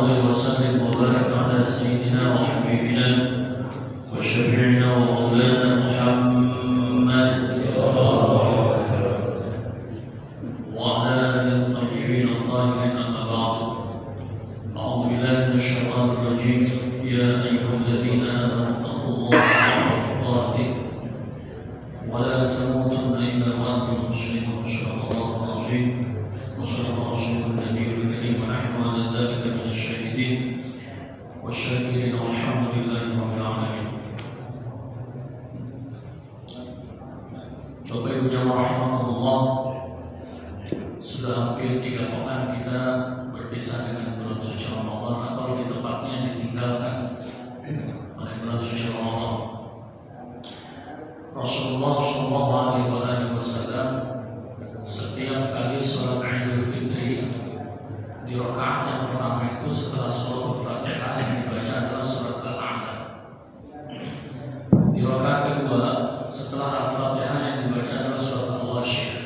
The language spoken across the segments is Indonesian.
صل وسلم وبارك على سيدنا وحبيبنا وشفيعنا ومولانا محمد وعلى آله الطيبين الطاهرين. أما بعد، أعوذ بالله من الشيطان الرجيم. يا أيها الذين آمنوا اتقوا الله حق تقاته ولا تموتن إلا وأنتم مسلمون. صدق الله العظيم وصدق رسوله النبي الكريم، ونحن على ذلك من الشاهدين والشاكرين والحمد لله رب العالمين. Bapak Ibu jamaah rahimakumullah, sudah hampir 3 pekan kita berpisah dengan bulan suci Ramadan, atau lebih tepatnya ditinggalkan oleh bulan suci Ramadan. Rasulullah SAW setiap kali sholat Idul Fitri di rakaat yang pertama itu setelah surat Al-Fatihah yang dibaca adalah surat Al-A'la. Di rakaat kedua setelah Al-Fatihah yang dibaca adalah surat Al-Ghasyiyah.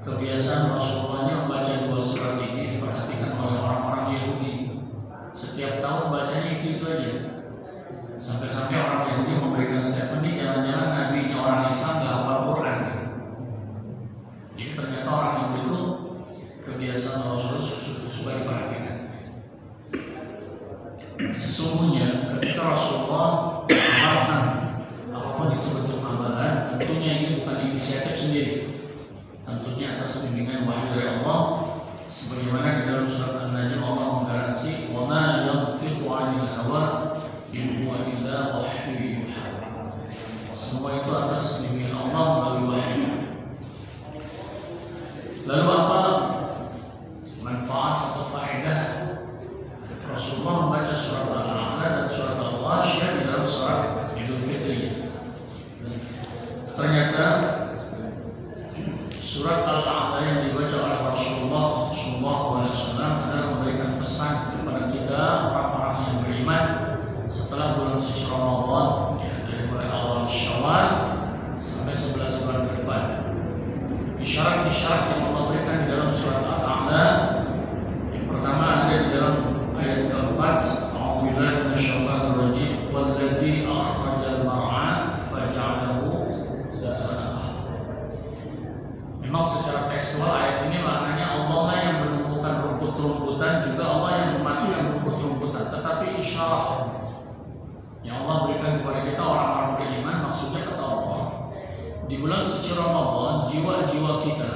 Kebiasaan Rasulullah membaca 2 surat ini diperhatikan oleh orang-orang Yahudi. Setiap tahun bacanya itu aja. Sampai-sampai orang Yahudi memberikan statement, ini jangan-jangan nabinya orang Islam gak hafal Quran. Jadi ternyata orang Yahudi itu kebiasaan Rasulullah supaya diperhatikan. Sesungguhnya ketika Rasulullah mengamalkan apapun itu bentuk amalan, tentunya ini bukan inisiatif sendiri. Tentunya atas bimbingan wahyu dari Allah, sebagaimana di dalam surat An-Najm Allah menggaransi, "Wa ma yantiqu 'anil hawa in huwa illa wahyun yuha." Semua itu atas bimbingan Allah melalui wahyu. Lalu apa manfaat atau faedah Rasulullah membaca surat Al-A'la dan surat Al-Ghasyiyah di dalam surat Idul Fitri? Ternyata surat Al-A'la yang dibaca oleh Rasulullah SAW adalah memberikan pesan kepada kita orang-orang yang beriman setelah bulan suci Ramadan, dari mulai awal Syawal sampai 11 bulan ke depan. Isyarat-isyarat yang Allah berikan di dalam surat Al-A'la, yang pertama ada di dalam ayat keempat, A'udzubillahi minasyaitonir rajim, "Walladzi akhrajal mar'a faja'alahu ghafa'an." Memang secara tekstual ayat ini maknanya Allah lah yang menumbuhkan rumput-rumputan, juga Allah yang mematikan rumput-rumputan. Tetapi isyarat yang Allah berikan kepada kita orang-orang beriman, maksudnya kata Allah, di bulan suci Ramadan jiwa-jiwa kita,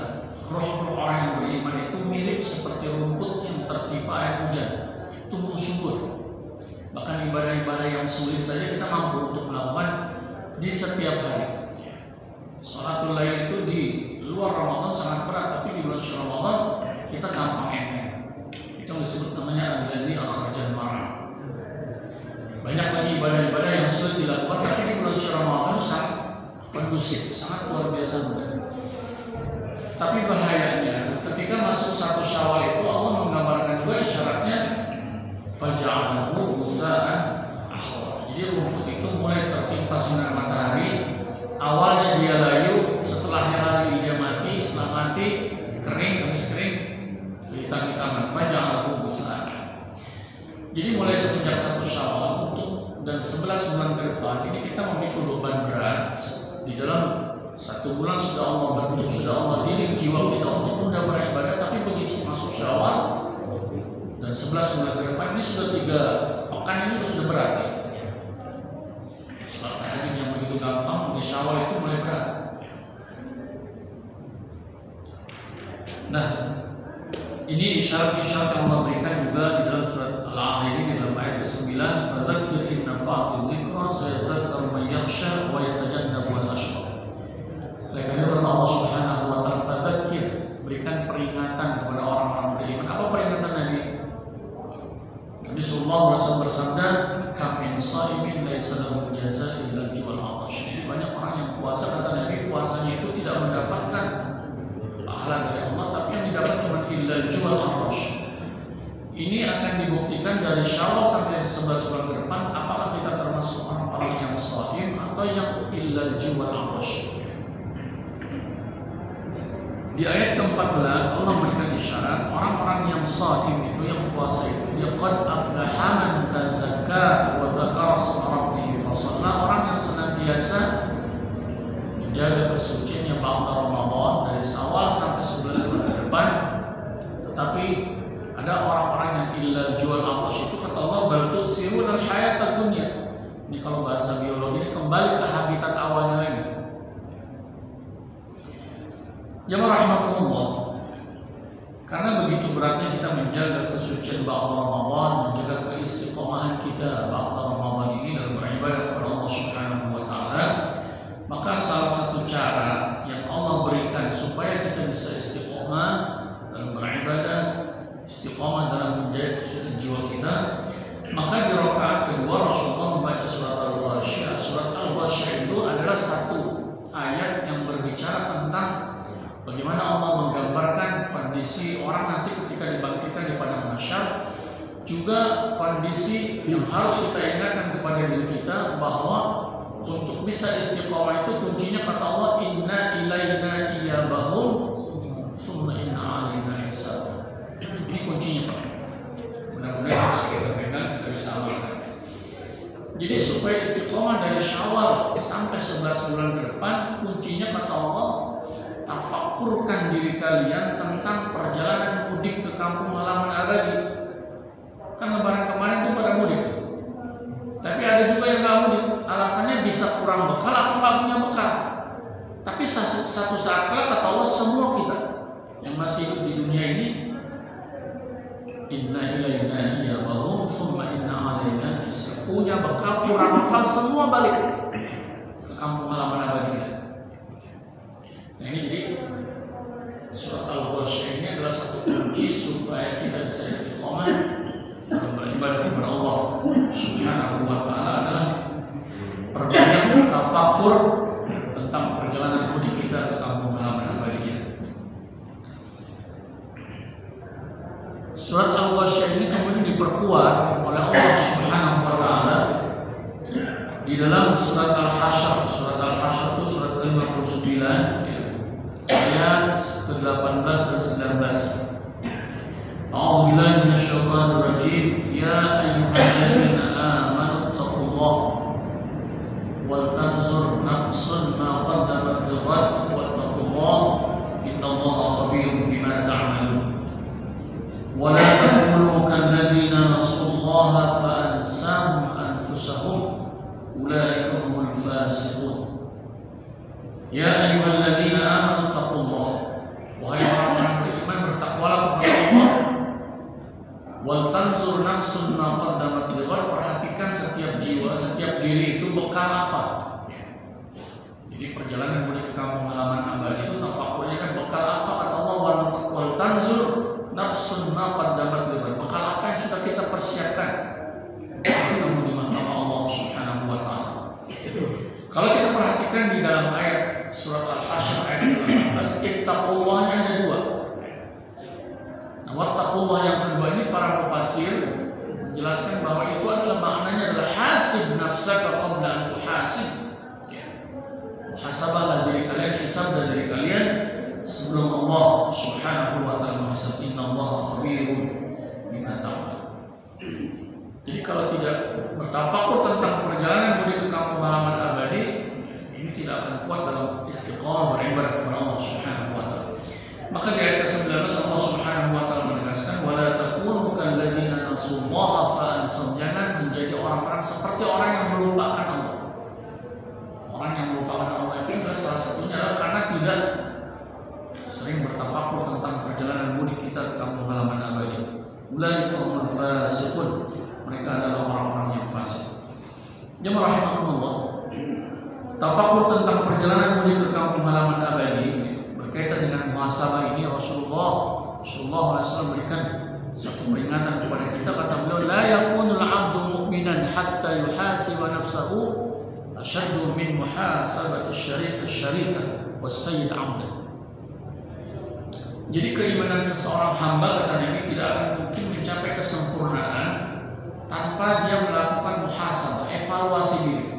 roh-roh orang yang beriman itu mirip seperti rumput yang tertimpa air hujan, tumbuh subur. Bahkan ibadah-ibadah yang sulit saja kita mampu untuk melakukan di setiap hari. Sholatul Lail itu di luar Ramadan sangat berat, tapi di bulan suci Ramadan kita gampang enteng. Itu disebut namanya alladzi akhrajal mar'a. Banyak lagi ibadah-ibadah yang sulit dilakukan, tapi di bulan suci Ramadan sangat kondusif, sangat luar biasa mudah. Tapi bahayanya ketika masuk 1 Syawal itu Allah menggambarkan dua isyaratnya, faja'alahu ghusa'an ahwa. Jadi rumput itu mulai tertimpa sinar matahari. Awalnya dia layu, setelah layu dia mati, setelah mati kering, habis kering hitam-hitaman, faja'alahu ghusa'an. Jadi mulai semenjak 1 Syawal dan 11 bulan ke depan ini kita memikul beban berat. Di dalam 1 bulan sudah Allah bentuk, sudah Allah didik jiwa kita untuk mudah beribadah, tapi begitu masuk Syawal dan 11 bulan ke depan ini sudah 3 pekan ini sudah berat. Setelah tahajud yang begitu gampang, di Syawal itu mulai berat. Nah, ini isyarat-isyarat yang Allah berikan juga di dalam surat Al-A'la ini di dalam ayat ke-9, "Fadzakir in nafa'ati dzikra sayadzakkaru man yakhsha wa yatajannabuha al-ashqa." Oleh karena itu Allah Subhanahu wa taala, "Fadzakir," berikan peringatan kepada orang-orang beriman. Apa peringatan Nabi? Nabi sallallahu alaihi wasallam bersabda, "Kam min sha'imin laisa lahu jazaa'un illa al-ju'al 'atash." Jadi banyak orang yang puasa, kata Nabi, puasanya itu tidak mendapatkan pahala dari Allah, tapi yang didapat cuma illa al-ju'al 'atash. Ini akan dibuktikan dari Syawal sampai 11 bulan ke depan, apakah kita termasuk orang-orang yang sha'im atau yang illa al-ju'al 'atash. Di ayat ke-14 Allah memberikan isyarat orang-orang yang shaim itu, yang puasa itu, dia qad aflaha man tazakka wa dzakara isma rabbih fa shalla, orang yang senantiasa menjaga kesuciannya ba'da Ramadan dari Syawal sampai 11 bulan ke depan. Tetapi ada orang-orang yang illa jual atas itu, kata Allah, bal tu'thiruna al-hayata dunya. Ini kalau bahasa biologi ini kembali ke habitat awalnya lagi. Jamaah rahimakumullah, karena begitu beratnya kita menjaga kesucian ba'da Ramadan, menjaga keistiqomahan kita ba'da Ramadan ini dalam beribadah kepada Allah Subhanahu wa taala, maka salah satu cara yang Allah berikan supaya kita bisa istiqomah dalam beribadah, istiqomah dalam menjaga kesucian jiwa kita, maka di rakaat kedua Rasulullah membaca surat Al-Ghasyiyah. Surat Al-Ghasyiyah itu adalah satu ayat yang berbicara tentang bagaimana Allah menggambarkan kondisi orang nanti ketika dibangkitkan di padang mahsyar, juga kondisi yang harus kita ingatkan kepada diri kita bahwa untuk bisa istiqomah itu kuncinya kata Allah, inna ilaina iyabahum thumma inna alaina hisab. Ini kuncinya Pak. Benar-benar harus kita dengar, kita bisa amalkan. Jadi supaya istiqomah dari Syawal sampai 11 bulan ke depan, kuncinya kata Allah, tafakurkan diri kalian tentang perjalanan mudik ke kampung halaman abadi. Kan lebaran kemarin itu pada mudik, tapi ada juga yang nggak mudik, alasannya bisa kurang bekal atau nggak punya bekal. Tapi satu saat kala kata Allah, semua kita yang masih hidup di dunia ini, inna ilaina iyabahum thumma inna alaina hisab, punya bekal kurang bekal semua balik ke kampung halaman abadi kita. Nah ini jadi surat Al-Ghasyiyah ini adalah satu kunci supaya kita bisa istiqomah dalam beribadah kepada Allah Subhanahu wa taala, adalah perbanyak tafakur tentang perjalanan mudik kita ke kampung halaman abadi kita. Surat Al-Ghasyiyah ini kemudian diperkuat oleh Allah Subhanahu wa taala di dalam surat Al-Hasyr. Surat Al-Hasyr itu surat ke-59 ayat ke-18 dan 19. A'udzu billahi minasyaitonir rajim. Ya ayyuhalladzina amanu taqullaha wal tanzur nafsun ma qaddamat lighad wattaqullaha innallaha khabirum bima ta'malun. Wa la takunu kalladzina nasullaha fa ansahum anfusahum ulaika humul fasiqun. Ya ayyuhalladzina amanu taqullaha, wahai orang-orang beriman, bertakwalah kepada Allah. Wal tanzur nafsun ma qaddamat lighad, perhatikan setiap jiwa, setiap diri itu bekal apa. Jadi perjalanan mudik ke kampung halaman abadi itu tafakurnya kan bekal apa, kata Allah, wal tanzur nafsun ma qaddamat lighad, bekal apa yang sudah kita persiapkan untuk di mahkamah Allah Subhanahu wa taala. Kalau kita perhatikan di dalam ayat surat Al-Hasyr ayat 18, ittaqullahnya ada dua. Nah, wattaqullah yang kedua ini para mufassir menjelaskan bahwa itu adalah maknanya adalah hasib nafsaka qabla an tuhasib. Ya. Muhasabahlah diri kalian, hisablah diri kalian sebelum Allah Subhanahu wa taala menghasab. Innallaha khabirun bima ta'malun. Jadi kalau tidak bertafakur tentang perjalanan mudik ke kampung halaman abadi, ini tidak akan kuat dalam istiqomah beribadah kepada Allah Subhanahu wa taala. Maka di ayat ke-19 Allah Subhanahu wa taala menegaskan, wala takunu kalladzina nasullaha fa ansahum, jangan menjadi orang-orang seperti orang yang melupakan Allah. Orang yang melupakan Allah itu juga salah satunya adalah karena tidak sering bertafakur tentang perjalanan mudik kita ke kampung halaman abadi. Ulaika humul fasiqun, mereka adalah orang-orang yang fasik. Jemaah rahimakumullah, tafakur tentang perjalanan mudik ke kampung halaman abadi berkaitan dengan muhasabah ini, Rasulullah SAW berikan satu peringatan kepada kita. Kata beliau, la yakunul 'abdu mu'minan hatta yuhasiba nafsahu ashaddu min muhasabati syarika was-sayyid 'abdan. Jadi keimanan seseorang hamba, kata Nabi, tidak akan mungkin mencapai kesempurnaan tanpa dia melakukan muhasabah, evaluasi diri.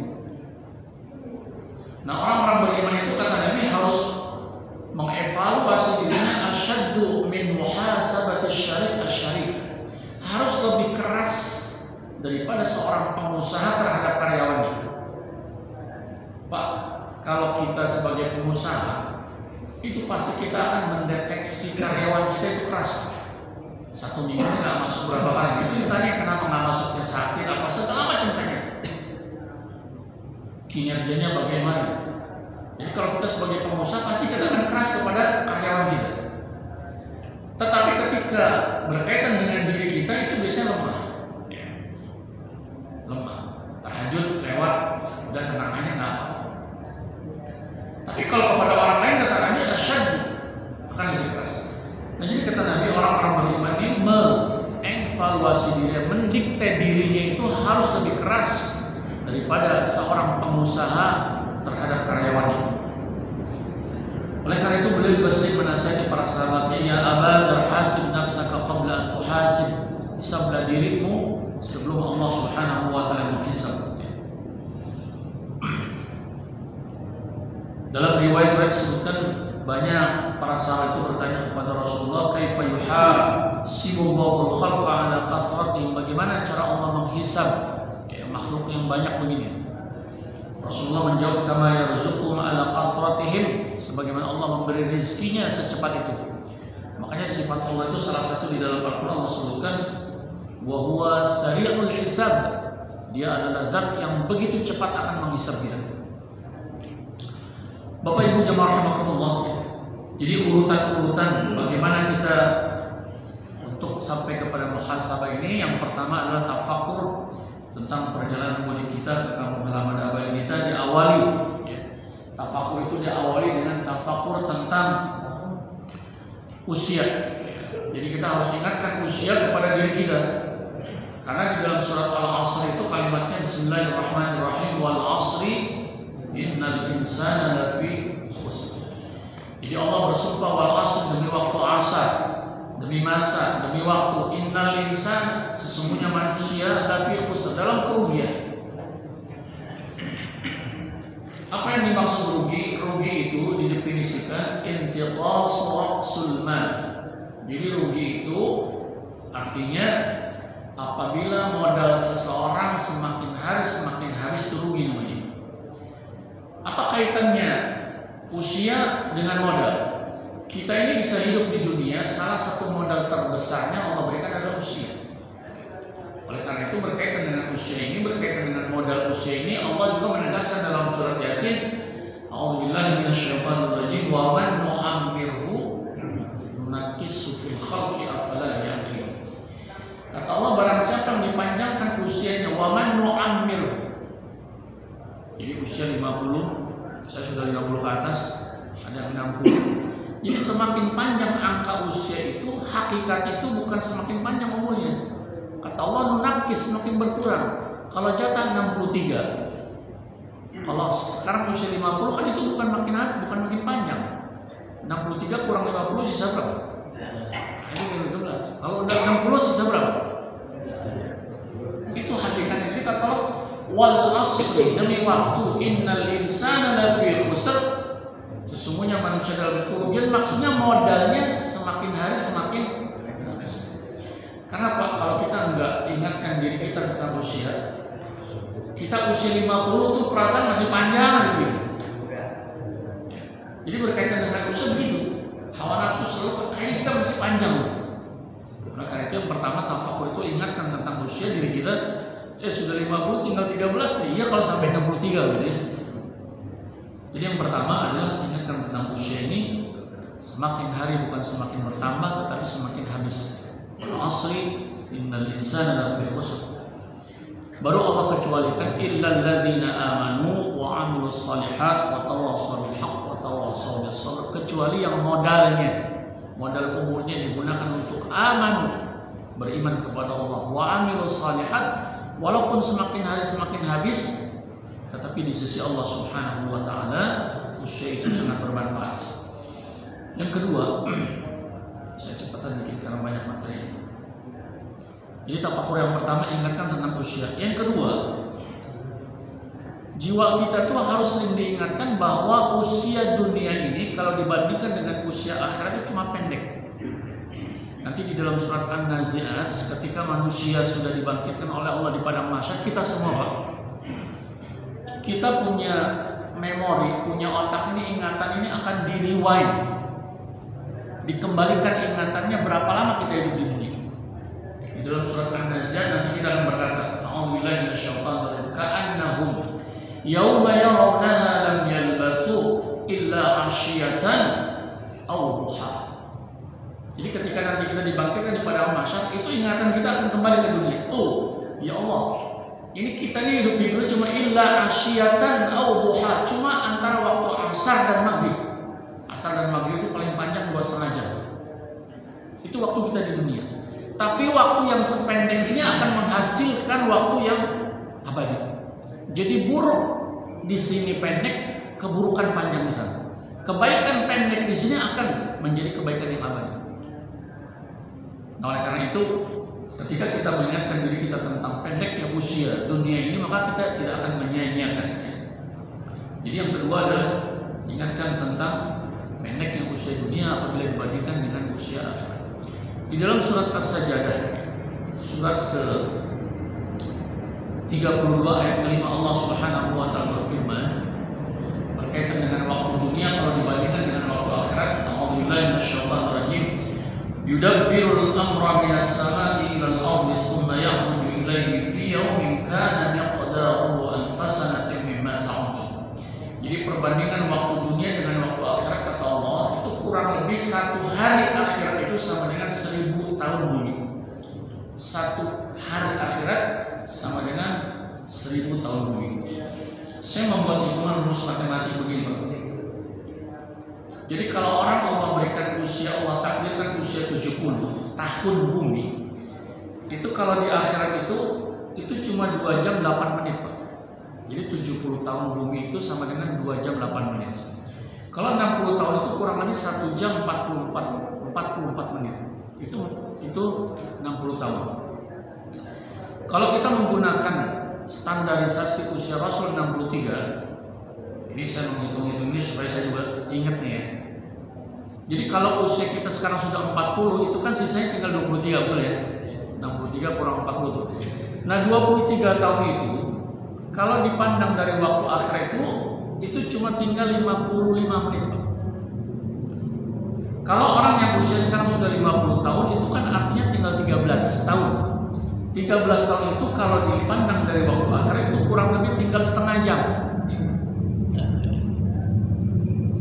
Nah, orang-orang beriman itu, kata Nabi, harus mengevaluasi diri keras daripada seorang pengusaha terhadap karyawannya. Pak, kalau kita sebagai pengusaha itu pasti kita akan mendeteksi karyawan kita itu keras. 1 minggu nggak masuk berapa kali, itu ditanya kenapa nggak masuknya, sakit apa segala macam tanya. Kinerjanya bagaimana? Jadi kalau kita sebagai pengusaha pasti kita akan keras kepada karyawan kita. Tetapi ketika berkaitan dengan diri kita itu biasanya lemah. Tahajud lewat, udah tenang aja nggak apa. Tapi kalau kepada orang lain katakannya asyad, akan lebih keras. Nah jadi kata Nabi, orang-orang beriman ini mengevaluasi diri, mendikte dirinya itu harus lebih keras daripada seorang pengusaha terhadap karyawannya. Oleh karena itu beliau juga sering menasihati para sahabatnya, ya Aba Dzar, hasib nafsaka qabla an tuhasib, hisablah dirimu sebelum Allah Subhanahu wa taala menghisab. Dalam riwayat disebutkan banyak para sahabat itu bertanya kepada Rasulullah, kaifa yuhasibullahu al-khalqa ala kasratihim, bagaimana cara Allah menghisab makhluk yang banyak begini. Rasulullah menjawab, kama yarzuqum ala kasratihim, sebagaimana Allah memberi rezekinya secepat itu. Makanya sifat Allah itu salah satu di dalam Al-Quran Allah sebutkan, wa huwa sari'ul hisab, dia adalah zat yang begitu cepat akan menghisab dia. Bapak Ibu jemaah rahimakumullah, jadi urutan-urutan bagaimana kita untuk sampai kepada muhasabah ini, yang pertama adalah tafakur tentang perjalanan mudik kita ke kampung halaman abadi kita diawali. Tafakur itu diawali dengan tafakur tentang usia. Jadi kita harus ingatkan usia kepada diri kita. Karena di dalam surat Al-Asr itu kalimatnya Bismillahirrahmanirrahim, wal asri innal insana lafi khusr. Jadi Allah bersumpah wal asr, demi waktu asar, demi masa, demi waktu, innal insan, sesungguhnya manusia lafi khusr, dalam kerugian. Apa yang dimaksud rugi? Rugi itu didefinisikan intiqas ra'sul mal. Jadi rugi itu artinya apabila modal seseorang semakin hari semakin habis, itu rugi namanya. Apa kaitannya usia dengan modal? Kita ini bisa hidup di dunia, salah satu modal terbesarnya Allah berikan adalah usia. Oleh karena itu berkaitan dengan usia ini, berkaitan dengan modal usia ini, Allah juga menegaskan dalam surat Yasin, A'udzubillahi minasyaitonirrajim, wa man nu'ammirhu nunakkishu fil khalqi afala yaqilun. Kata Allah, barang siapa yang dipanjangkan usianya, wa man nu'ammirhu, jadi usia 50, saya sudah 50 ke atas, ada 60. Jadi semakin panjang angka usia itu, hakikat itu bukan semakin panjang umurnya. Kata Allah, nunakis, semakin berkurang. Kalau jatah 63, kalau sekarang usia 50 kan itu bukan makin panjang. 63 kurang 50 sisa berapa? Ini 12. Kalau udah 60 sisa berapa? Itu hakikatnya. Jadi kata Allah, wal asri, demi waktu, innal insana lafi khusr, sesungguhnya manusia dalam kerugian. Maksudnya modalnya semakin hari semakin habis. Karena Pak, kalau kita nggak ingatkan diri kita tentang usia, kita usia 50 tuh perasaan masih panjang gitu. Jadi berkaitan dengan usia begitu, hawa nafsu selalu kayaknya kita masih panjang. Oleh karena itu yang pertama tafakur itu ingatkan tentang usia diri kita. Sudah 50 tinggal 13 nih, ya kalau sampai 63 gitu ya. Jadi yang pertama adalah ingatkan tentang usia ini, semakin hari bukan semakin bertambah tetapi semakin habis. Wal asri innal insana lafi khusr. Baru Allah kecualikan illal ladzina amanu wa amilus shalihat wa tawassaw bil haqq wa tawassaw bis sabr, kecuali yang modal umurnya digunakan untuk aman, beriman kepada Allah, wa amilus shalihat, walaupun semakin hari semakin habis, tetapi di sisi Allah Subhanahu wa taala usia itu sangat bermanfaat. Yang kedua, saya cepatan dikit karena banyak materi. Jadi tafakur yang pertama ingatkan tentang usia. Yang kedua, jiwa kita tuh harus sering diingatkan bahwa usia dunia ini kalau dibandingkan dengan usia akhirat itu cuma pendek. Nanti di dalam surat An-Nazi'at ketika manusia sudah dibangkitkan oleh Allah di padang mahsyar, kita semua Pak, kita punya memori, punya otak ini, ingatan ini akan di-rewind, dikembalikan ingatannya berapa lama kita hidup di dunia. Di dalam surat An-Nazi'at nanti kita akan berkata, a'udzubillahi minasyaitonir rajim, ka'annahum yauma yarawnaha lam yalbathu illa 'ashiyatan aw duha. Jadi ketika nanti kita dibangkitkan di padang mahsyar, itu ingatan kita akan kembali ke dunia. Oh, ya Allah, ini kita nih hidup di dunia cuma illa asyiyatan aw duha, cuma antara waktu asar dan maghrib. Asar dan maghrib itu paling panjang 2,5 jam. Itu waktu kita di dunia. Tapi waktu yang sependek ini akan menghasilkan waktu yang abadi. Jadi buruk di sini pendek, keburukan panjang di sana. Kebaikan pendek di sini akan menjadi kebaikan yang abadi. Nah, oleh karena itu, ketika kita mengingatkan diri kita tentang pendeknya usia dunia ini, maka kita tidak akan menyia-nyiakan. Jadi yang kedua adalah ingatkan tentang pendeknya usia dunia apabila dibandingkan dengan usia akhirat. Di dalam surat As-Sajdah, surat ke-32 ayat ke-5, Allah Subhanahu wa taala berfirman berkaitan dengan waktu dunia kalau dibandingkan dengan waktu akhirat. A'udzubillahi minasyaitonir rajim. Yudabbirul amra minas sama'i ilal ardi thumma ya'ruju ilaihi fi yawmin kana miqdaruhu alfasanatin mimma ta'udun. Jadi perbandingan waktu dunia dengan waktu akhirat kata Allah itu kurang lebih 1 hari akhirat itu sama dengan 1000 tahun bumi. 1 hari akhirat sama dengan 1000 tahun bumi. Saya membuat hitungan rumus matematik begini Pak. Jadi kalau orang Allah berikan usia, Allah takdirkan usia 70 tahun bumi, itu kalau di akhirat itu cuma 2 jam 8 menit Pak. Jadi 70 tahun bumi itu sama dengan 2 jam 8 menit. Kalau 60 tahun itu kurang lebih 1 jam 44 menit. Itu 60 tahun. Kalau kita menggunakan standarisasi usia Rasul 63, ini saya menghitung-hitung ini supaya saya juga ingat nih ya. Jadi kalau usia kita sekarang sudah 40, itu kan sisanya tinggal 23, betul ya? 63 kurang 40 tuh. Nah 23 tahun itu kalau dipandang dari waktu akhir itu cuma tinggal 55 menit Pak. Kalau orang yang usia sekarang sudah 50 tahun itu kan artinya tinggal 13 tahun. 13 tahun itu kalau dipandang dari waktu akhir itu kurang lebih tinggal setengah jam.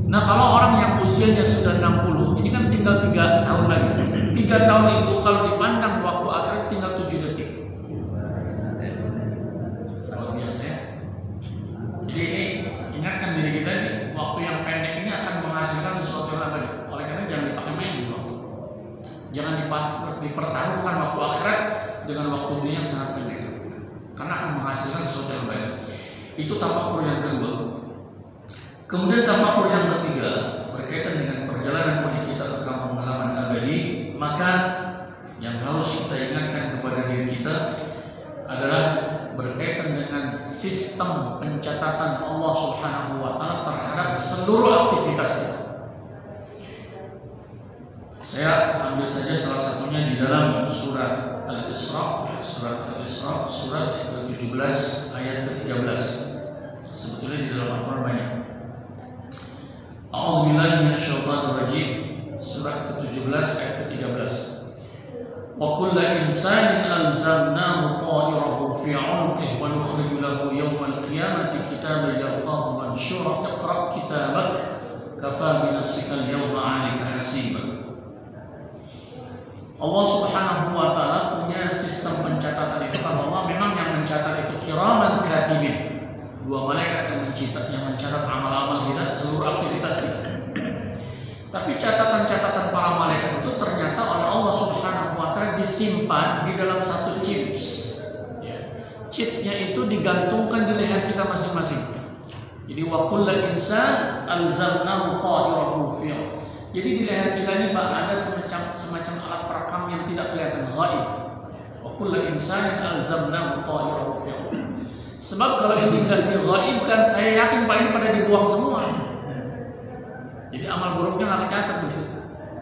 Nah kalau orang yang usianya sudah 60, ini kan tinggal 3 tahun lagi. 3 tahun itu kalau dipandang waktu akhir tinggal 7 detik. Luar biasa ya. Jadi ini ingatkan diri kita nih, waktu yang pendek ini akan menghasilkan sesuatu yang abadi. Oleh karena jangan dipakai main di waktu. Jangan dipertaruhkan waktu akhirat dengan waktu dunia yang sangat pendek. Karena akan menghasilkan sesuatu yang baik. Itu tafakur yang kedua. Kemudian tafakur yang ketiga berkaitan dengan perjalanan mudik kita ke kampung halaman abadi, maka yang harus kita ingatkan kepada diri kita adalah berkaitan dengan sistem pencatatan Allah Subhanahu wa taala terhadap seluruh aktivitas kita. Saya ambil saja salah satunya di dalam surat Al-Isra, surat ke-17 ayat ke-13. Sebetulnya di dalam Al-Qur'an banyak. A'udzubillahi minasyaitonir rajim, surat ke-17 ayat ke-13. Wa kullu insanin alzamnahu ta'irahu fi 'unuqihi wa nukhriju lahu yawmal qiyamati kitaban yalqahu manshura. Iqra' kitabak kafa bi nafsika al-yawma 'alaika hasiba. Allah Subhanahu wa taala punya sistem pencatatan itu. Kalau Allah memang yang mencatat itu kiraman katibin, 2 malaikat yang mencatat amal-amal kita, seluruh aktivitas kita. Tapi catatan-catatan para malaikat itu ternyata oleh Allah Subhanahu wa taala disimpan di dalam satu chips. Chipsnya itu digantungkan di leher kita masing-masing. Jadi wa kullu insan alzamnahu ta'irahu fi. Jadi di leher kita ini Pak ada semacam alat perekam yang tidak kelihatan, ghaib. Wa kullu insanin alzamnahu ta'irahu fi. Sebab kalau ini nggak dighaibkan, saya yakin Pak ini pada dibuang semua. Jadi amal buruknya nggak kecatat di situ.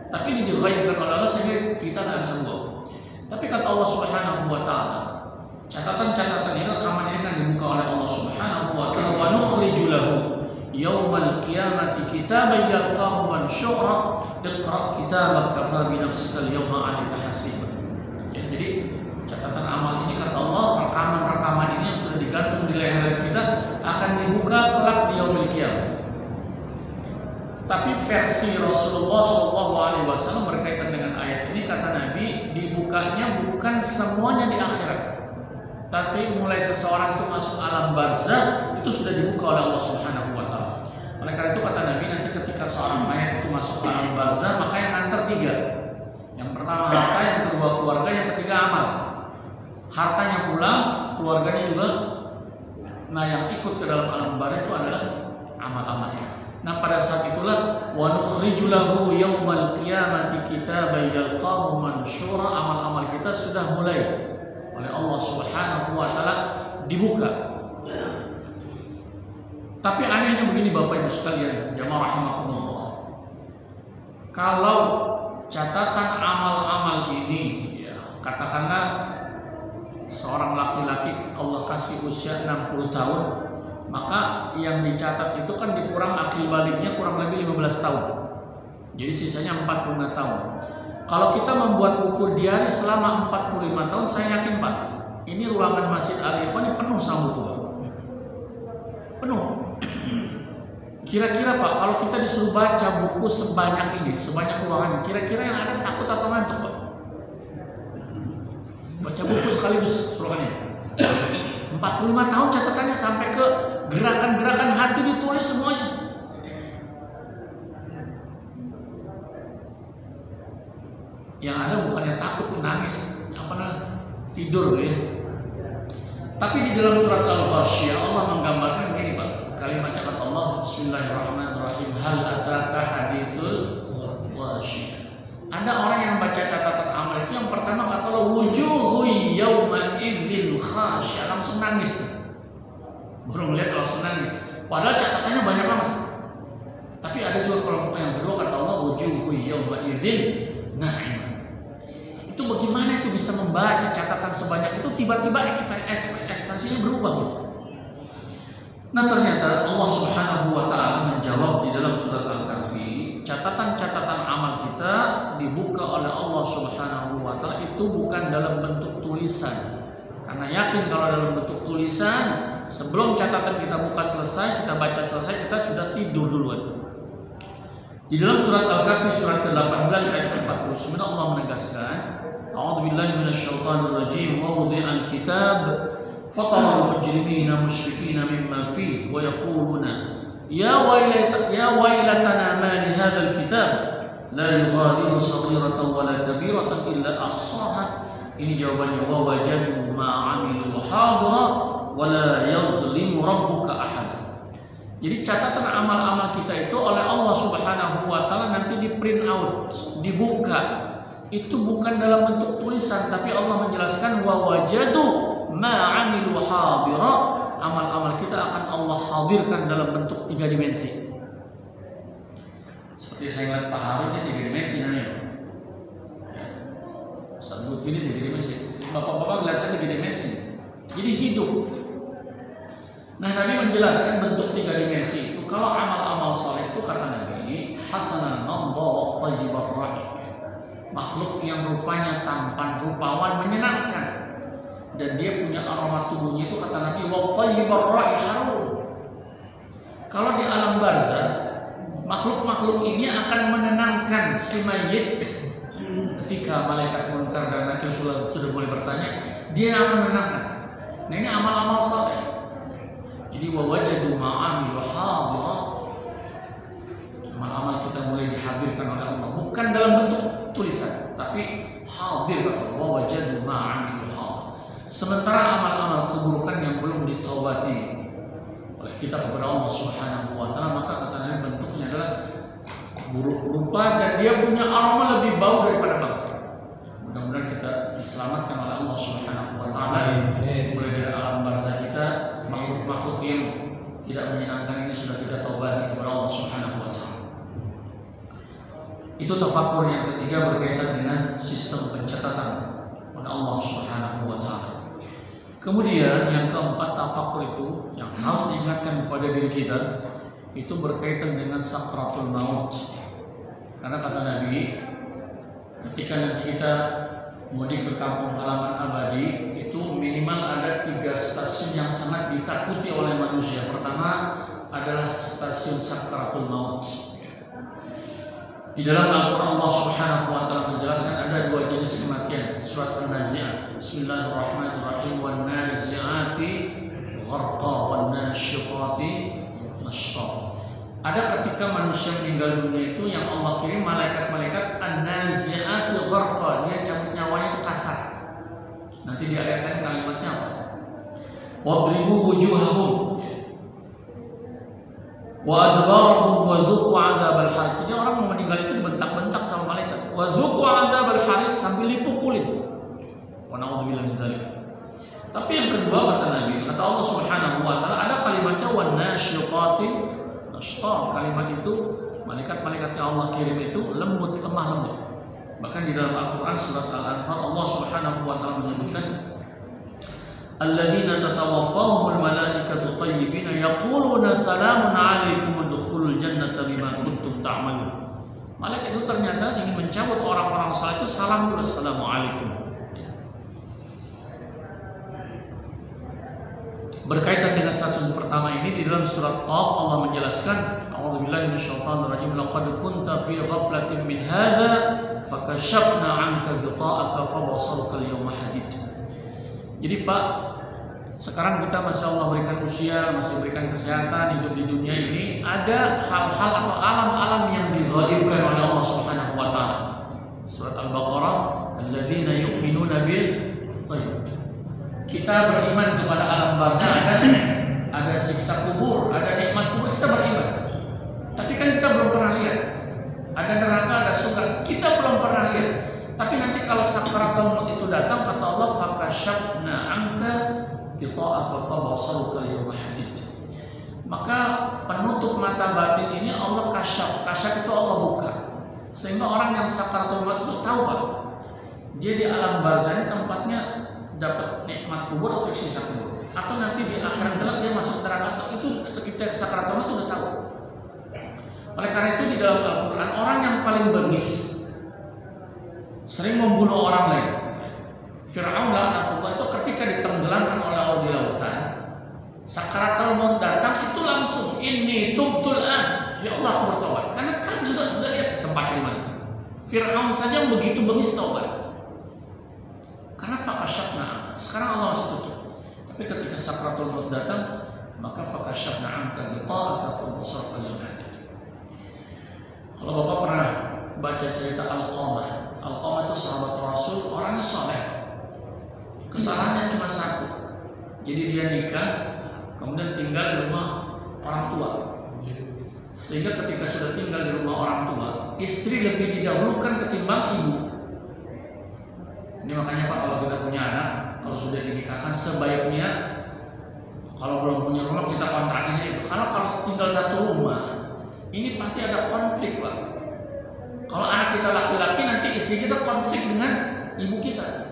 Tapi ini dighaibkan oleh Allah sehingga kita tidak bisa buat. Tapi kata Allah Subhanahu wa taala, catatan-catatan ini, rekaman ini kan dibuka oleh Allah Subhanahu wa taala, wa nukhriju lahu yaumal qiyamati kitaban yalqahu mansyura iqra kitabaka kafa bi nafsika al-yawma 'alaika hasiban. Ya, jadi catatan amal ini kata Allah, rekaman-rekaman ini yang sudah digantung di leher kita akan dibuka kelak di yaumil qiyamah. Tapi versi Rasulullah SAW berkaitan dengan ayat ini, kata Nabi, dibukanya bukan semuanya di akhirat, tapi mulai seseorang itu masuk alam barzakh itu sudah dibuka oleh Allah Subhanahu wa taala. Oleh karena itu kata Nabi, nanti ketika seorang mayat itu masuk alam barzakh, maka yang nganter 3. Yang pertama harta, yang kedua keluarga, yang ketiga amal. Hartanya pulang, keluarganya juga. Nah, yang ikut ke dalam alam barzakh itu adalah amal-amal. Nah, pada saat itulah wa nukhriju lahu yaumal qiyamati kitaban yalqahu mansyura, amal-amal kita sudah mulai oleh Allah Subhanahu wa taala dibuka. Tapi anehnya begini Bapak Ibu sekalian, jamaah rahimakumullah. Kalau catatan amal-amal ini, ya, katakanlah seorang laki-laki Allah kasih usia 60 tahun, maka yang dicatat itu kan dikurang akil baliknya kurang lebih 15 tahun. Jadi sisanya 45 tahun. Kalau kita membuat buku diari selama 45 tahun, saya yakin Pak, ini ruangan Masjid Al-Ikhwan ini penuh sama buku Pak. Penuh. Kira-kira Pak, kalau kita disuruh baca buku sebanyak ini, sebanyak ruangan, kira-kira yang ada takut atau ngantuk Pak? Baca buku sekaligus ruangannya. 45 tahun catatannya sampai ke gerakan-gerakan hati ditulis semuanya. Yang ada bukannya takut, nangis, tidur ya. Tapi di dalam surat Al-Ghasyiyah Allah menggambarkan begini Pak. Kalimat kata Allah, Bismillahirrahmanirrahim, hal ataka haditsul ghasyiyah. Ada orang yang baca catatan amal itu, yang pertama kata Allah, wujuhu yawma idzin khasyiyah, langsung nangis. Baru melihat langsung nangis. Padahal catatannya banyak banget. Tapi ada juga kelompok yang kedua kata Allah, wujuhu yawma idzin na'imah. Itu bagaimana itu bisa membaca catatan sebanyak itu, tiba-tiba ekspresinya berubah. Nah, ternyata Allah Subhanahu wa taala menjawab di dalam surat Al-Kahfi, catatan-catatan amal kita dibuka oleh Allah Subhanahu wa taala itu bukan dalam bentuk tulisan. Karena yakin kalau dalam bentuk tulisan, sebelum catatan kita buka selesai, kita baca selesai, kita sudah tidur duluan. Di dalam surat Al-Kahfi surat ke-18 ayat 49 Allah menegaskan, A'udzubillahi minasyaitonir rajim, wa wudi'al kitab fataral mujrimina musyrikina mimma fihi wa yaquluna ya wailatana ma li hadzal kitab la yughadiru saghiratan wa la kabiratan illa ahsaha. Ini jawabannya, wa wajadu ma 'amilu hadira wa la yazlimu rabbuka ahada. Jadi catatan amal-amal kita itu oleh Allah Subhanahu wa taala nanti di print out, dibuka. Itu bukan dalam bentuk tulisan, tapi Allah menjelaskan wa wajadu ma 'amilu hadira, amal-amal kita akan Allah hadirkan dalam bentuk 3 dimensi. Seperti saya lihat Pak Harun, dia 3 dimensi namanya. Ustaz Lutfi ini 3 dimensi. Bapak-bapak lihat saya 3 dimensi. Jadi hidup. Nah, Nabi menjelaskan bentuk 3 dimensi itu. Kalau amal-amal saleh itu kata Nabi, hasanan nadha wa thayyibar ra'i. Makhluk yang rupanya tampan, rupawan, menyenangkan, dan dia punya aroma tubuhnya itu kata Nabi wa thayyibar ra'i harum. Kalau di alam barzakh, makhluk-makhluk ini akan menenangkan si mayit. Ketika malaikat munkar dan nakir sudah mulai bertanya, dia akan menenangkan. Nah, ini amal-amal saleh. Jadi wa wajadu ma'amilu hadira, amal-amal kita mulai dihadirkan oleh Allah, bukan dalam bentuk tulisan, tapi hadir kata wa wajadu ma'amilu hadira. Sementara amal-amal keburukan yang belum ditaubati oleh kita kepada Allah Subhanahu wa taala, maka kata Nabi bentuknya adalah buruk rupa dan dia punya aroma lebih bau daripada bangkai. Mudah-mudahan kita diselamatkan oleh Allah Subhanahu wa taala mulai dari alam barzakh kita. Makhluk-makhluk yang tidak menyenangkan ini sudah kita taubati kepada Allah Subhanahu wa taala. Itu tafakur yang ketiga berkaitan dengan sistem pencatatan oleh Allah Subhanahu wa taala. Kemudian yang keempat, tafakur itu yang harus diingatkan kepada diri kita itu berkaitan dengan sakratul maut. Karena kata Nabi, ketika nanti kita mudik ke kampung halaman abadi, itu minimal ada 3 stasiun yang sangat ditakuti oleh manusia. Pertama adalah stasiun sakratul maut. Di dalam Al-Quran Allah Subhanahu wa taala menjelaskan ada 2 jenis kematian. Surat An-Nazi'at, Bismillahirrahmanirrahim, wan nazi'ati gharqa wan nasyiqati nashta. Ada ketika manusia meninggal dunia itu yang Allah kirim malaikat-malaikat an-nazi'ati gharqa, dia cabut nyawanya itu kasar. Nanti di ayat kalimatnya apa? Wadribu wujuhahum wa adbarahum wa dzuqu adzabal hariq. Jadi orang mau meninggal itu dibentak-bentak sama malaikat. Wa dzuqu adzabal hariq, sambil dipukulin. Wa na'udzubillahi min dzalik. Tapi yang kedua kata Nabi, kata Allah Subhanahu wa taala ada kalimatnya wan nasyiqati nashta. Kalimat itu malaikat-malaikat yang Allah kirim itu lembut, lemah lembut. Bahkan di dalam Al-Qur'an surat Al-Anfal Allah Subhanahu wa taala menyebutkan alladzina tatawaffahumul malaikatu thayyibina yaquluna salamun 'alaikum udkhulul jannata bima kuntum ta'malun. Malaikat itu ternyata ingin mencabut orang-orang saleh itu salam dulu, assalamualaikum. Berkaitan dengan stasiun pertama ini di dalam surat Qaf Allah menjelaskan, a'udzubillahi minasyaitonir rajim, laqad kunta fi ghaflatin min hadza fakashafna 'anka ghita'aka fabasaruka al-yawma hadid. Jadi Pak, sekarang kita masih Allah berikan usia, masih berikan kesehatan, hidup di dunia ini, ada hal-hal atau alam-alam yang dighaibkan oleh Allah Subhanahu wa taala. Surat Al-Baqarah, alladzina yu'minuna bil ghaib. Kita beriman kepada alam barzah, ada siksa kubur, ada nikmat kubur, kita beriman. Tapi kan kita belum pernah lihat. Ada neraka, ada surga, kita belum pernah lihat. Tapi nanti kalau sakaratul maut itu datang, kata Allah, fakashafna 'anka ghita'aka fabasaruka al-yawma hadid. Maka penutup mata batin ini Allah kasyaf. Kasyaf itu Allah buka. Sehingga orang yang sakaratul maut itu tahu Pak, dia di alam barzah tempatnya dapat nikmat kubur atau siksa kubur, atau nanti di akhirat kelak dia masuk neraka, atau itu sekitar sakaratul maut itu udah tahu. Oleh karena itu di dalam Al-Quran orang yang paling bengis, sering membunuh orang lain, Fir'aun laknatullah itu ketika ditenggelamkan oleh Allah di lautan, sakaratul maut datang itu langsung inni tubtul an, ya Allah aku bertobat. Karena kan sudah lihat tempatnya di mana. Fir'aun saja yang begitu bengis taubat. Karena fakashafna, sekarang Allah masih tutup. Tapi ketika sakaratul maut datang, maka fakashafna anka ghita'aka fabasaruka al-yawma hadid. Kalau Bapak pernah baca cerita Al-Qamah, Al-Qamah itu sahabat Rasul, orangnya soleh. Kesalahannya cuma satu. Jadi dia nikah, kemudian tinggal di rumah orang tua. Sehingga ketika sudah tinggal di rumah orang tua, istri lebih didahulukan ketimbang ibu. Ini makanya Pak, kalau kita punya anak, kalau sudah dinikahkan, sebaiknya kalau belum punya rumah kita kontrakin itu. Karena kalau tinggal satu rumah, ini pasti ada konflik Pak. Kalau anak kita laki-laki, nanti istri kita konflik dengan ibu kita.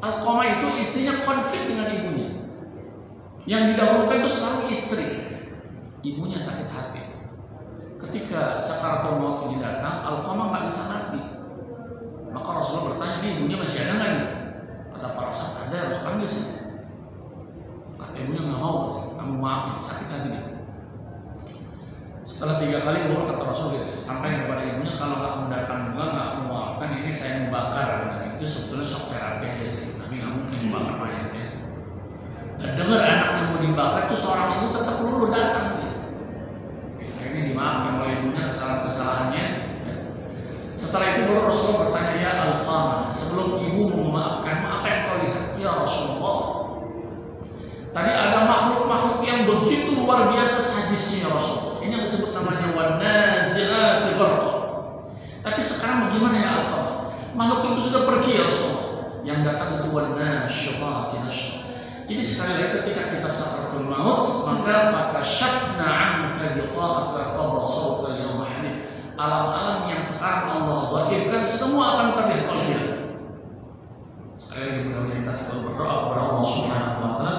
Al-Qamah itu istrinya konflik dengan ibunya. Yang didahulukan itu selalu istri. Ibunya sakit hati. Ketika sakaratul maut ini datang, Al-Qamah nggak bisa mati. Maka Rasulullah bertanya, ini ibunya masih ada nggak nih? Kata para sahabat, ada, harus panggil sih. Kata ibunya nggak mau, kamu maafin, sakit hati dia. Setelah 3 kali baru kata Rasul sampai kepada ibunya, kalau kamu datang juga nggak aku maafkan, ini saya membakar. Dan itu sebetulnya shock terapi aja sih. Tapi nggak mungkin dibakar mayatnya. Dan dengar anaknya mau dibakar itu seorang ibu tetap luluh datang. Akhirnya dimaafkan oleh ibunya kesalahan-kesalahannya. Setelah itu baru Rasulullah bertanya, ya Al-Qamah, sebelum ibu memaafkan, apa yang kau lihat? Ya Rasulullah, tadi ada makhluk-makhluk yang begitu luar biasa sadisnya ya Rasulullah. Ini yang disebut namanya wan-nazi'ati gharqa. Tapi sekarang bagaimana ya Al-Qamah? Makhluk itu sudah pergi ya Rasulullah. Yang datang itu wan-nasyiqati nashta. Jadi sekali lagi ketika kita sakaratul maut, maka fakashafna 'anka ghita'aka fabasaruka al-yawma hadid. alam-alam yang sekarang Allah gaibkan semua akan terlihat oleh dia. Sekali lagi mudah-mudahan kita selalu berdoa kepada Allah Subhanahu wa Ta'ala,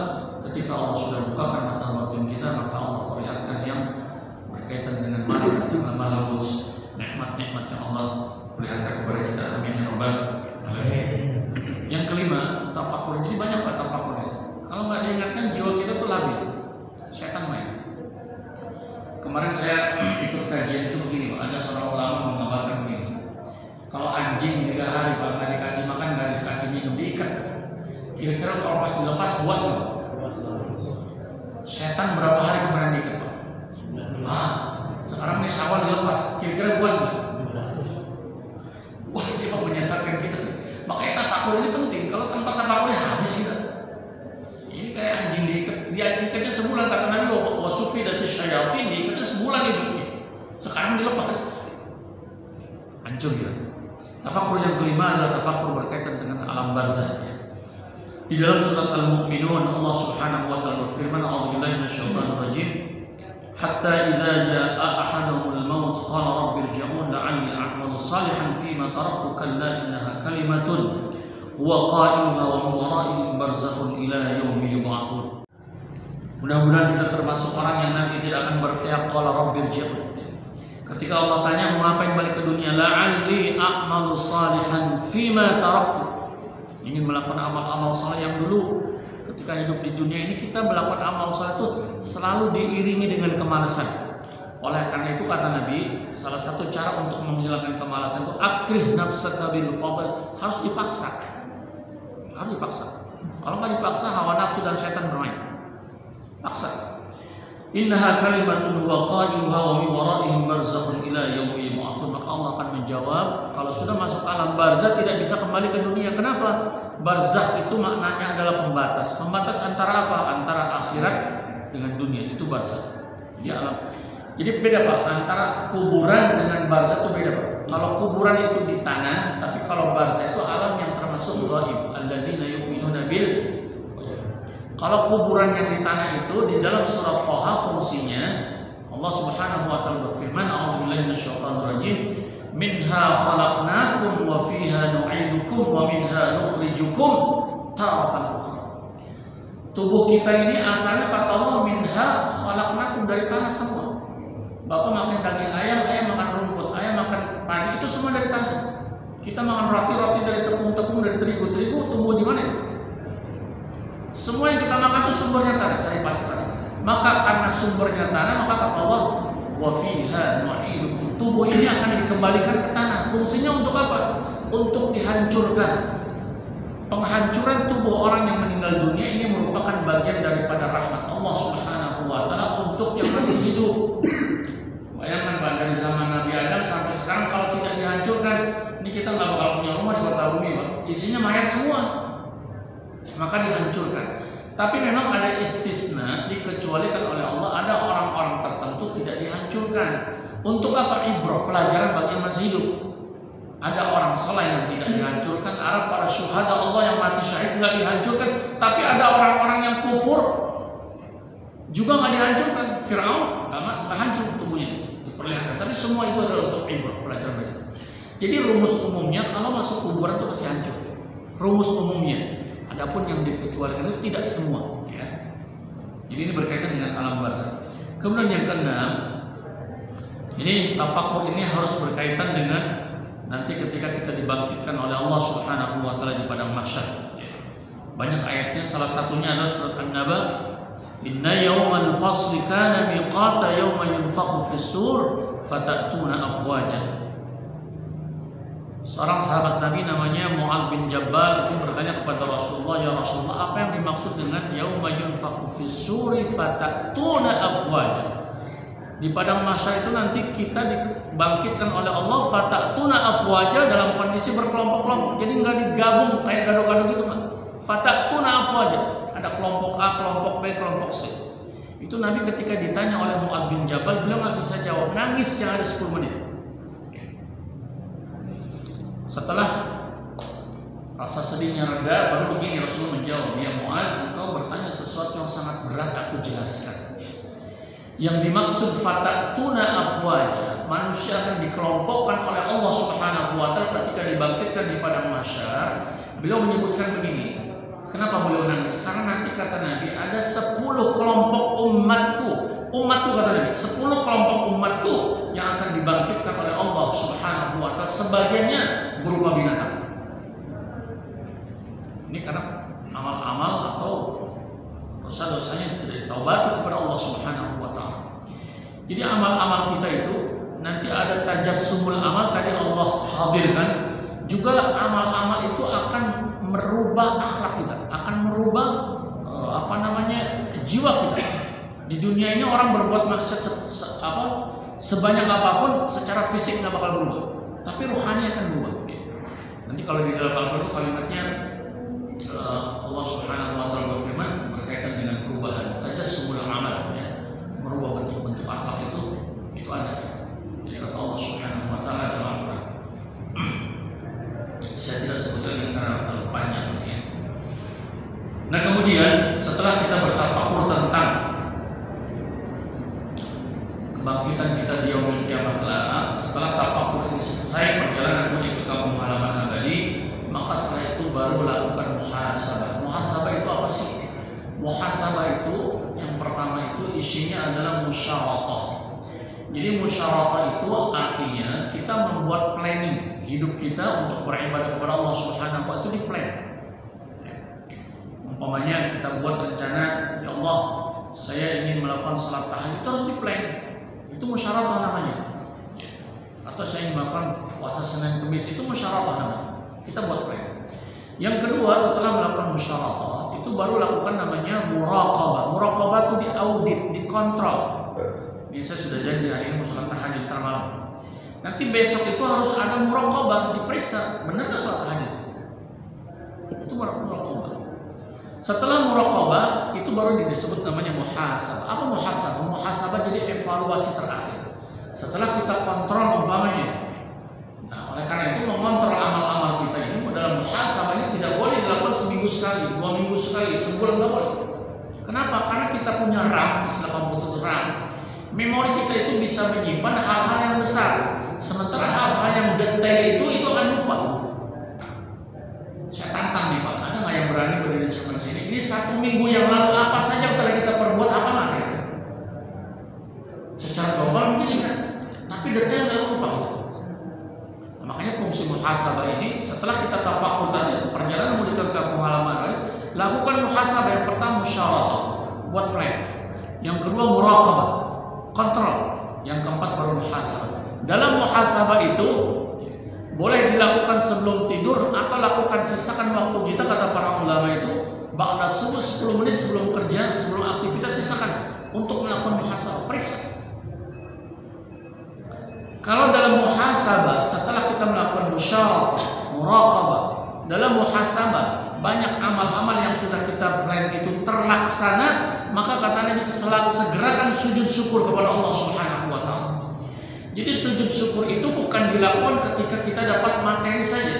ketika Allah sudah bukakan mata batin kita, maka Allah perlihatkan yang berkaitan dengan malakut, nikmat-nikmat yang Allah perlihatkan kepada kita. Amin ya rabbal alamin. Yang kelima, tafakur. Jadi banyak Pak tafakur. Kalau nggak diingatkan jiwa kita tuh labil, setan main. Kemarin saya ikut kajian itu begini Pak, ada seorang ulama menggambarkan begini. Kalau anjing 3 hari Pak nggak dikasih makan, nggak dikasih minum, diikat. Kira-kira kalau pas dilepas puas nggak? Setan berapa hari kemarin diikat Pak? Sekarang nih Syawal dilepas, kira-kira puas nggak? Puas dia Pak, menyesatkan kita. Makanya tafakur ini penting. Kalau tanpa tafakurnya habis kita. Ini kayak anjing diikatnya sebulan, kata Nabi wasufidatus syayatin, diikatnya sebulan itu. Sekarang dilepas, hancur ya. Tafakur yang kelima adalah tafakur berkaitan dengan alam barzakh. Di dalam surat Al-Mu'minun Allah Subhanahu wa Ta'ala berfirman, a'udzubillahi minasyaitonir rajim, hatta idza jaa'a ahaduhumul maut qala rabbi irji'un la'alli a'malu salihan fima taraktu kalla innaha kalimatun wa qailuha wa min wara'ihim barzakhun ila yaumi yub'atsun. Mudah-mudahan kita termasuk orang yang nanti tidak akan berteriak qala rabbi irji'un. Ketika Allah tanya mau ngapain balik ke dunia, la'alli a'malu salihan fima taraktu, ingin melakukan amal-amal saleh yang dulu ketika hidup di dunia ini kita melakukan amal saleh itu selalu diiringi dengan kemalasan. Oleh karena itu kata Nabi, salah satu cara untuk menghilangkan kemalasan itu akrih nafsaka bil fadl, harus dipaksa. Harus dipaksa. Kalau nggak dipaksa, hawa nafsu dan setan bermain. Paksa. Innaha kalimatun wa qailuha wa min wara'ihim barzakhun ila yaumi yub'atsun. Maka Allah akan menjawab, kalau sudah masuk alam barzakh tidak bisa kembali ke dunia. Kenapa? Barzakh itu maknanya adalah pembatas. Pembatas antara apa? Antara akhirat dengan dunia, itu barzakh. Ya alam. Jadi beda Pak, antara kuburan dengan barzakh itu beda Pak. Kalau kuburan itu di tanah, tapi kalau barzakh itu alam yang termasuk ghaib. Alladzina yu'minuna bil. Kalau kuburan yang di tanah itu di dalam surat Thaha fungsinya Allah Subhanahu wa Ta'ala berfirman, a'udzubillahi minasyaitonir rajim, minha khalaqnakum wa fiha nu'idukum wa minha nukhrijukum taratan ukhra. Tubuh kita ini asalnya kata Allah minha khalaqnakum, dari tanah semua. Bapak makan daging ayam, ayam makan rumput, ayam makan padi, itu semua dari tanah. Kita makan roti dari tepung-tepung, dari terigu, tumbuh di mana? Semua yang kita makan itu sumbernya tanah, saya pakai. Maka karena sumbernya tanah, maka kata Allah, wa fiha nu'idukum, tubuh ini akan dikembalikan ke tanah. Fungsinya untuk apa? Untuk dihancurkan. Penghancuran tubuh orang yang meninggal dunia ini merupakan bagian daripada rahmat Allah Subhanahu wa Ta'ala untuk yang masih hidup. Bayangkan Pak, dari zaman Nabi Adam sampai sekarang kalau tidak dihancurkan, ini kita nggak bakal punya rumah di kota bumi Pak. Isinya mayat semua. Maka dihancurkan. Tapi memang ada istisna, dikecualikan oleh Allah, ada orang-orang tertentu tidak dihancurkan. Untuk apa? Ibrah, pelajaran bagi yang masih hidup. Ada orang soleh yang tidak dihancurkan, ada para syuhada Allah yang mati syahid nggak dihancurkan, tapi ada orang-orang yang kufur juga nggak dihancurkan. Fir'aun nggak hancur tubuhnya, diperlihatkan. Tapi semua itu adalah untuk ibrah, pelajaran bagi. Jadi rumus umumnya kalau masuk kuburan itu pasti hancur. Rumus umumnya. Adapun yang dikecualikan itu tidak semua, ya. Jadi ini berkaitan dengan alam barzakh. Kemudian yang keenam, ini tafakur ini harus berkaitan dengan nanti ketika kita dibangkitkan oleh Allah Subhanahu wa Ta'ala di padang mahsyar. Ya. Banyak ayatnya, salah satunya adalah surat An-Naba, inna yawmal fasli kana miqata yawma yunfakhu fis-sur fatatuna afwajan. Seorang sahabat Nabi namanya Mu'adz bin Jabal itu bertanya kepada Rasulullah, ya Rasulullah, apa yang dimaksud dengan yauma yunfakhu fis-suri fatatuna afwaja? Di padang mahsyar itu nanti kita dibangkitkan oleh Allah fatatuna afwaja dalam kondisi berkelompok-kelompok. Jadi nggak digabung kayak gado-gado gitu nggak. Fatatuna afwaja. Ada kelompok A, kelompok B, kelompok C. Itu Nabi ketika ditanya oleh Mu'adz bin Jabal, beliau nggak bisa jawab, nangis yang ada 10 menit. Setelah rasa sedihnya reda, baru begini Rasulullah menjawab, ya Mu'adz, engkau bertanya sesuatu yang sangat berat, aku jelaskan. Yang dimaksud fatatuna afwaja, manusia akan dikelompokkan oleh Allah Subhanahu wa taala ketika dibangkitkan di padang mahsyar. Beliau menyebutkan begini. Kenapa beliau nangis? Karena nanti kata Nabi ada 10 kelompok umatku. Umatku kata Nabi, 10 kelompok umatku yang akan dibangkitkan oleh Allah Subhanahu wa taala, sebagiannya berupa binatang. Ini karena amal-amal atau dosa-dosanya tidak ditaubati kepada Allah Subhanahu wa taala. Jadi amal-amal kita itu nanti ada tajassumul amal, tadi Allah hadirkan. Juga amal-amal itu akan merubah akhlak kita, akan merubah jiwa kita. Di dunia ini orang berbuat maksiat sebanyak apapun, secara fisik nggak bakal berubah, tapi rohani akan berubah. Nanti kalau di dalam Al-Quran kalimatnya Allah Subhanahu wa taala berfirman berkaitan dengan perubahan tajassumul amal, ya, merubah bentuk-bentuk akhlak itu ada. Jadi kata Allah Subhanahu wa taala dalam Al-Quran, saya tidak sebutkan ini karena terlalu panjang, ya. Nah, kemudian setelah kita bertafakur tentang kebangkitan kita di yaumul kiamat kelak, setelah tafakur ini selesai, perjalanan menuju ke kampung halaman abadi, maka setelah itu baru lakukan muhasabah. Muhasabah itu apa sih? Muhasabah itu yang pertama itu isinya adalah musyawarah. Jadi musyawarah itu artinya kita membuat planning hidup kita untuk beribadah kepada Allah Subhanahu wa taala, itu di plan. Umpamanya kita buat rencana, ya Allah, saya ingin melakukan salat tahajud, itu harus di plan. Itu musyawarah namanya. Atau saya ingin melakukan puasa Senin Kamis, itu musyawarah namanya. Kita buat plan. Yang kedua, setelah melakukan musyawarah, itu baru lakukan namanya muraqabah. Muraqabah itu diaudit, dikontrol. Ini saya sudah janji hari ini mau salat tahajud ntar malam. Nanti besok itu harus ada muraqabah, diperiksa benar nggak salat tahajud. Itu muraqabah. Setelah muraqabah itu baru disebut namanya muhasabah. Apa muhasabah? Muhasabah jadi evaluasi terakhir. Setelah kita kontrol umpamanya. Nah, oleh karena itu mengontrol amal-amal kita ini dalam muhasabah ini tidak boleh dilakukan seminggu sekali, 2 minggu sekali, sebulan nggak boleh. Kenapa? Karena kita punya RAM, istilah komputer RAM. Memori kita itu bisa menyimpan hal-hal yang besar. Sementara hal-hal yang detail itu akan lupa. Saya tantang nih Pak, ada nggak yang berani berdiri seperti sini? Ini 1 minggu yang lalu apa saja telah kita perbuat, apa lagi? Secara global mungkin ingat, tapi detail nggak lupa. Nah, makanya fungsi muhasabah ini setelah kita tafakur tadi perjalanan menuju ke kampung halaman, lakukan muhasabah. Yang pertama musyawarah, buat plan. Yang kedua muraqabah, kontrol. Yang keempat baru muhasabah. Dalam muhasabah itu boleh dilakukan sebelum tidur atau lakukan sisakan waktu kita, kata para ulama itu ba'da subuh 10 menit sebelum kerja, sebelum aktivitas, sisakan untuk melakukan muhasabah, periksa. Kalau dalam muhasabah setelah kita melakukan musyawarah, muraqabah, dalam muhasabah banyak amal-amal yang sudah kita plan itu terlaksana, maka kata Nabi segerakan sujud syukur kepada Allah Subhanahu wa taala. Jadi sujud syukur itu bukan dilakukan ketika kita dapat materi saja.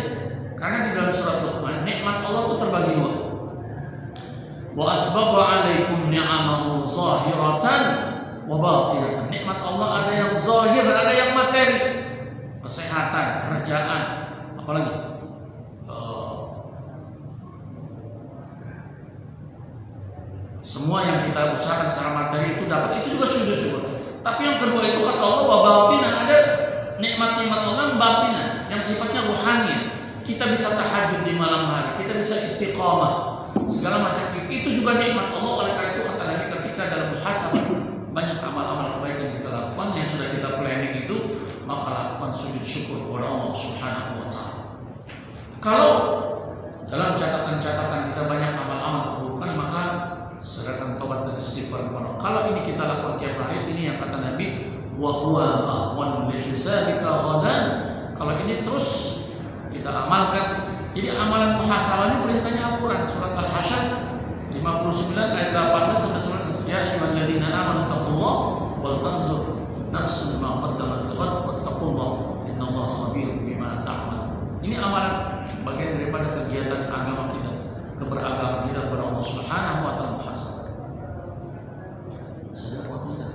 Karena di dalam surat Luqman, nikmat Allah itu terbagi 2. Wa asbagha 'alaikum ni'amahu zahiratan wa batinatan. Nikmat Allah ada yang zahir, ada yang materi. Kesehatan, kerjaan, apalagi? Semua yang kita usahakan secara materi itu dapat, itu juga sujud syukur. Tapi yang kedua itu kata Allah wa batinah, ada nikmat-nikmat Allah batinah yang sifatnya rohani. Kita bisa tahajud di malam hari, kita bisa istiqamah, segala macam itu juga nikmat Allah. Oleh karena itu kata Nabi, ketika dalam muhasabah banyak amal-amal kebaikan yang kita lakukan yang sudah kita planning itu, maka lakukan sujud syukur kepada Allah Subhanahu wa taala. Kalau dalam catatan-catatan kita banyak amal-amal keburukan, maka segerakan tobat dan istighfar kepada Allah. Kalau ini kita lakukan tiap hari, ini yang kata Nabi, wa huwa ahwan li hisabika ghadan. Kalau ini terus kita amalkan, jadi amalan muhasabah ini perintahnya Al-Quran, surat Al-Hasyr 59 ayat 18 sampai 19. Ya ayyuhalladzina amanu taqullaha wal tanzur nafsun ma qaddamat lighad wattaqullaha innallaha khabirum bima ta'malun. Ini amalan bagian daripada kegiatan agama kita, keberagaman kita kepada Allah Subhanahu wa taala, muhasabah. Sudah waktunya.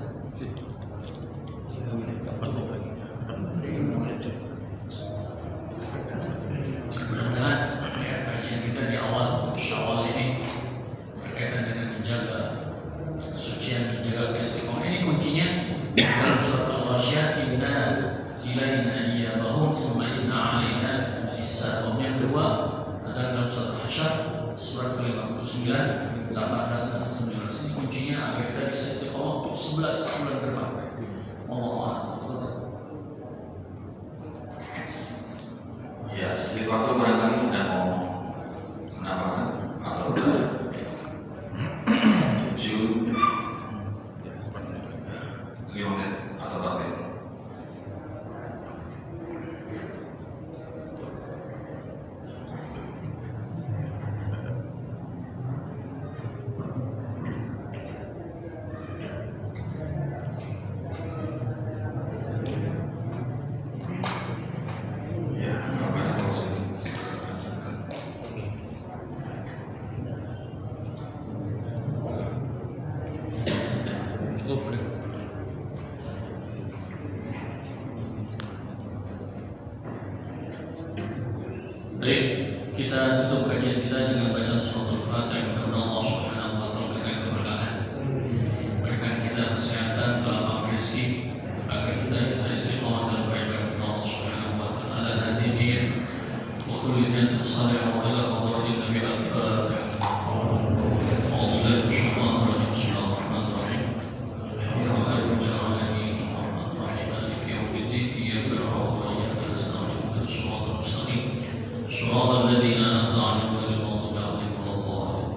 18 dan 19 ini kuncinya agar kita bisa istiqomah untuk 11 bulan ke depan. Ya, sedikit waktu barangkali sudah mau menambahkan atau sudah 7 menit atau 4 menit. Baik, kita tutup kajian kita dengan bacaan suratul Fatihah. Mudah-mudahan Allah Subhanahu wa taala berikan keberkahan, berikan kita kesehatan dalam akhir rezeki, agar kita bisa istiqomah dalam beribadah kepada Allah Subhanahu wa taala. Hadirin wa kullu niyatin salihah wa ila hadratin Nabi al-Fatihah. صراط الذين أنعمت عليهم غير المغضوب عليهم ولا الضالين.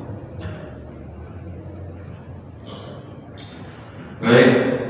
Baik.